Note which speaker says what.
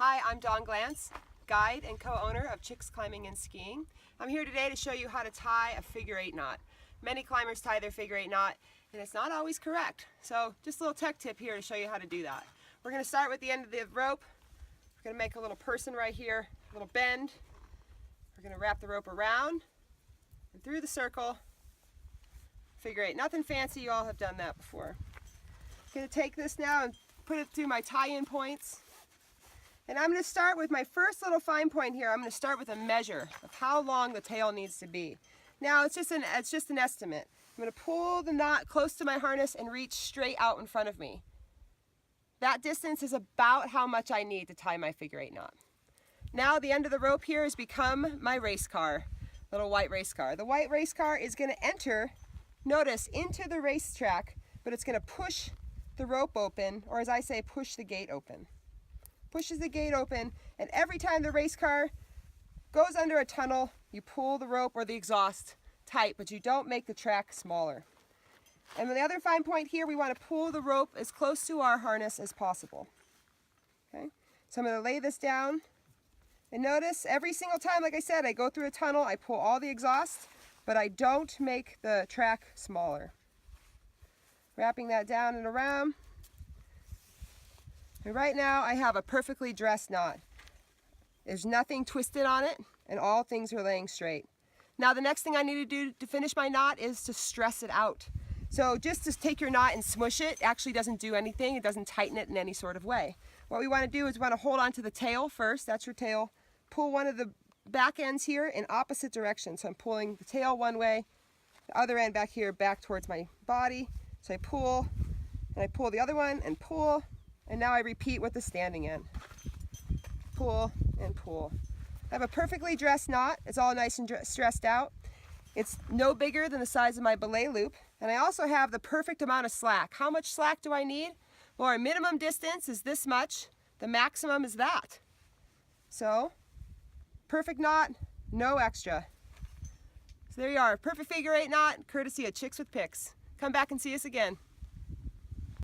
Speaker 1: Hi, I'm Glanc, guide and co-owner of Chicks Climbing and Skiing. I'm here today to show you how to tie a figure 8 knot. Many climbers tie their figure 8 knot and it's not always correct. So just a little tech tip here to show you how to do that. We're going to start with the end of the rope. We're going to make a little person right here, a little bend. We're going to wrap the rope around and through the circle. Figure 8. Nothing fancy, you all have done that before. I'm going to take this now and put it through my tie-in points. And I'm going to start with my first little fine point here. I'm going to start with a measure of how long the tail needs to be. Now it's just an estimate. I'm going to pull the knot close to my harness and reach straight out in front of me. That distance is about how much I need to tie my figure 8 knot. Now the end of the rope here has become my race car, little white race car. The white race car is going to enter, notice, into the racetrack, but it's going to push the rope open, or as I say, push the gate open. Pushes the gate open, and every time the race car goes under a tunnel, you pull the rope or the exhaust tight, but you don't make the track smaller. And the other fine point here, we want to pull the rope as close to our harness as possible. Okay, so I'm going to lay this down, and notice every single time, like I said, I go through a tunnel, I pull all the exhaust, but I don't make the track smaller. Wrapping that down and around. And right now I have a perfectly dressed knot. There's nothing twisted on it and all things are laying straight. Now the next thing I need to do to finish my knot is to stress it out. So just to take your knot and smush it actually doesn't do anything. It doesn't tighten it in any sort of way. What we want to do is we want to hold on to the tail first. That's your tail. Pull one of the back ends here in opposite direction. So I'm pulling the tail one way, the other end back here back towards my body. So I pull and I pull the other one and pull. And now I repeat with the standing end. Pull and pull. I have a perfectly dressed knot. It's all nice and stressed out. It's no bigger than the size of my belay loop. And I also have the perfect amount of slack. How much slack do I need? Well, our minimum distance is this much. The maximum is that. So, perfect knot, no extra. So there you are, perfect figure 8 knot, courtesy of Chicks with Picks. Come back and see us again.